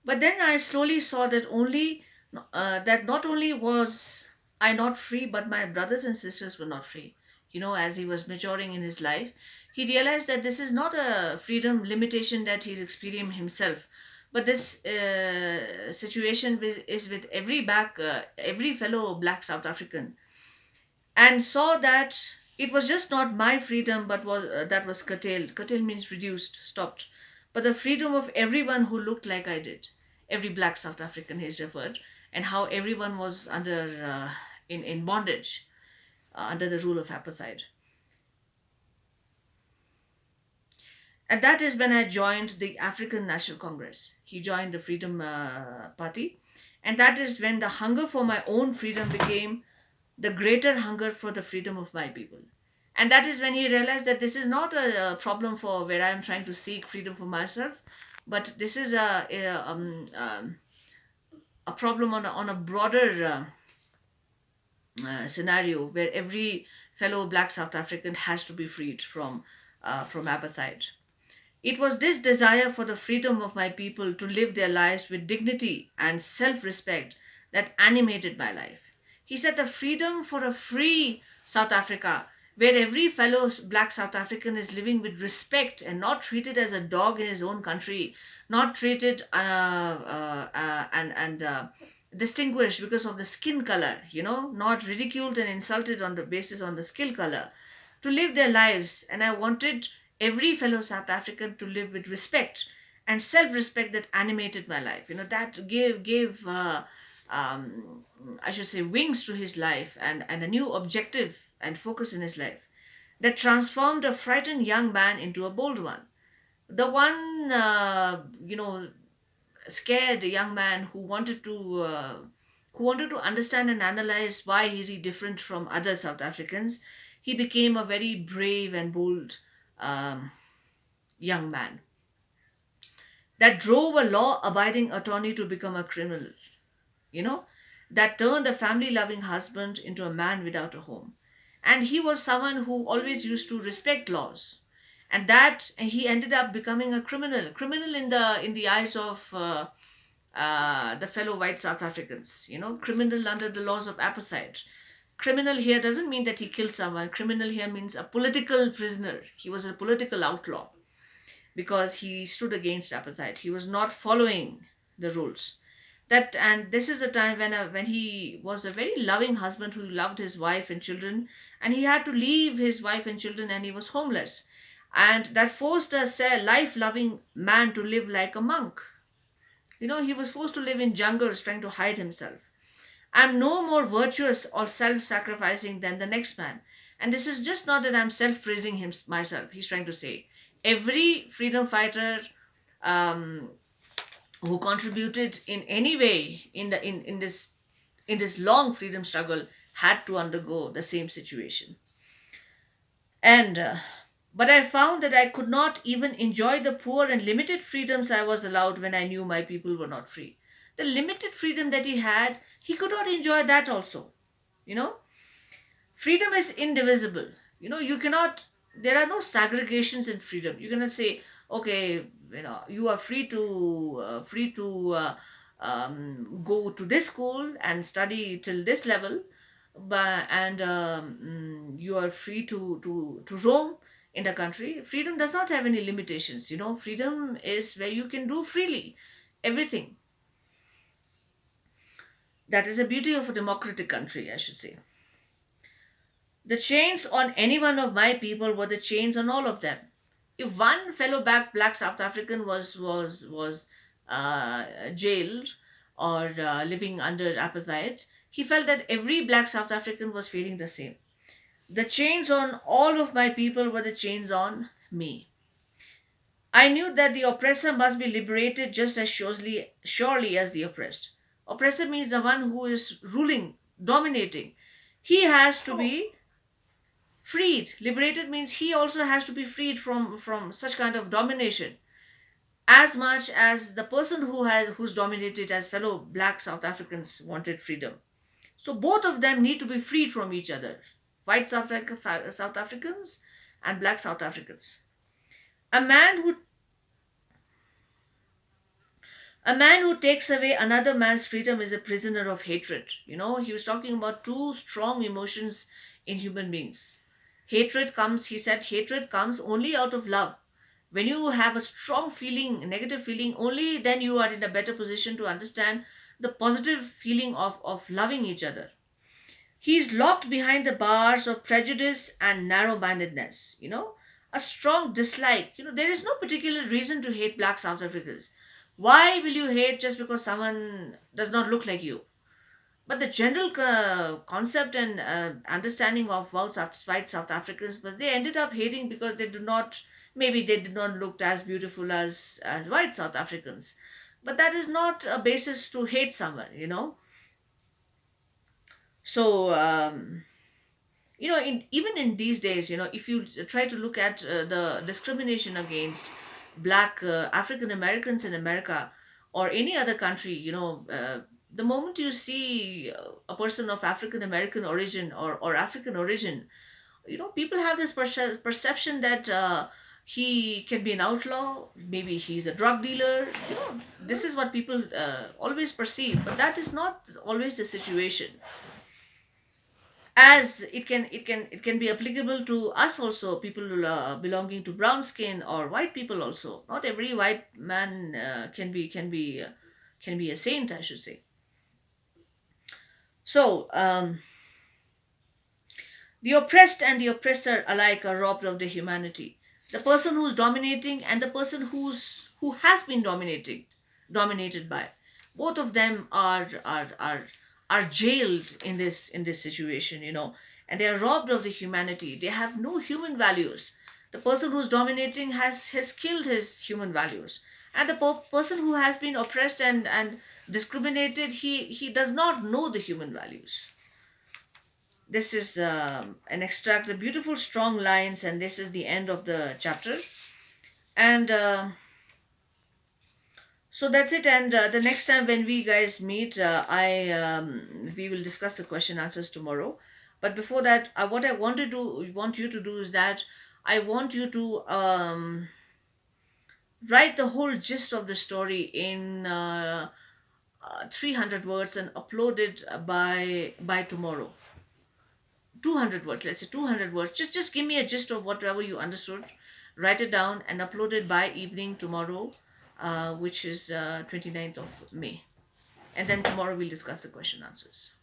But then I slowly saw that not only was I not free, but my brothers and sisters were not free. As he was maturing in his life, he realized that this is not a freedom limitation that he's experiencing himself, but this situation is with every fellow black South African, and saw that it was just not my freedom, but that was curtailed. Curtailed means reduced, stopped, but the freedom of everyone who looked like I did. Every black South African is referred, and how everyone was under in bondage, under the rule of apartheid. And that is when I joined the African National Congress. He joined the Freedom Party, and that is when the hunger for my own freedom became the greater hunger for the freedom of my people. And that is when he realized that this is not a problem for where I am trying to seek freedom for myself, but this is a problem on a broader scenario where every fellow black South African has to be freed from apartheid. It was this desire for the freedom of my people to live their lives with dignity and self respect that animated my life. He said the freedom for a free South Africa, where every fellow black South African is living with respect and not treated as a dog in his own country, not treated and distinguished because of the skin color, not ridiculed and insulted on the basis on the skin color, to live their lives. And I wanted every fellow South African to live with respect and self-respect that animated my life. That gave I should say wings to his life, and a new objective and focus in his life that transformed a frightened young man into a bold one. The one scared young man who wanted to understand and analyze why is he different from other South Africans. He became a very brave and bold um, young man that drove a law-abiding attorney to become a criminal. You know, that turned a family-loving husband into a man without a home. And he was someone who always used to respect laws, and he ended up becoming a criminal in the eyes of the fellow white South Africans, criminal under the laws of apartheid. Criminal here doesn't mean that he killed someone. Criminal here means a political prisoner. He was a political outlaw because he stood against apartheid. He was not following the rules. And this is a time when he was a very loving husband who loved his wife and children, and he had to leave his wife and children, and he was homeless, and that forced a life-loving man to live like a monk. He was forced to live in jungles trying to hide himself. I'm no more virtuous or self sacrificing than the next man. And this is just not that I'm self praising him myself. He's trying to say every freedom fighter um, who contributed in any way in this long freedom struggle had to undergo the same situation. And but I found that I could not even enjoy the poor and limited freedoms I was allowed when I knew my people were not free. The limited freedom that he had, he could not enjoy that also. You know, freedom is indivisible. You cannot. There are no segregations in freedom. You cannot say, okay, you are free to go to this school and study till this level, but and you are free to roam in the country. Freedom does not have any limitations. Freedom is where you can do freely everything. That is the beauty of a democratic country, I should say. The chains on any one of my people were the chains on all of them. If one fellow black South African was jailed or living under apartheid, he felt that every black South African was feeling the same. The chains on all of my people were the chains on me. I knew that the oppressor must be liberated just as surely as the oppressed. Oppressor means the one who is ruling, dominating. He has to be freed. Liberated means he also has to be freed from such kind of domination, as much as the person who's dominated as fellow black South Africans wanted freedom. So both of them need to be freed from each other, white South Africans and black South Africans. A man who A man who takes away another man's freedom is a prisoner of hatred. He was talking about two strong emotions in human beings. He said, hatred comes only out of love. When you have a strong feeling, a negative feeling, only then you are in a better position to understand the positive feeling of loving each other. He's locked behind the bars of prejudice and narrow mindedness. A strong dislike. There is no particular reason to hate black South Africans. Why will you hate just because someone does not look like you? But the general concept and understanding of white South Africans, but they ended up hating because maybe they did not look as beautiful as white South Africans. But that is not a basis to hate someone. So, even in these days, if you try to look at the discrimination against black African Americans in America or any other country, the moment you see a person of African American origin or African origin, people have this perception that he can be an outlaw, maybe he's a drug dealer. This is what people always perceive, but that is not always the situation, as it can be applicable to us also, people belonging to brown skin or white people also. Not every white man can be a saint, I should say. So, the oppressed and the oppressor alike are robbed of their humanity. The person who's dominating and the person who has been dominated by, both of them are jailed in this situation, and they are robbed of the humanity. They have no human values. The person who's dominating has killed his human values, and the person who has been oppressed and discriminated, he does not know the human values. This is an extract of beautiful, strong lines, and this is the end of the chapter. And so that's it. And the next time when we guys meet, I we will discuss the question answers tomorrow. But before that, what I want you to do is that I want you to write the whole gist of the story in 300 words and upload it by tomorrow. 200 words, let's say 200 words. Just give me a gist of whatever you understood. Write it down and upload it by evening tomorrow, which is 29th of May. And then tomorrow we'll discuss the question answers.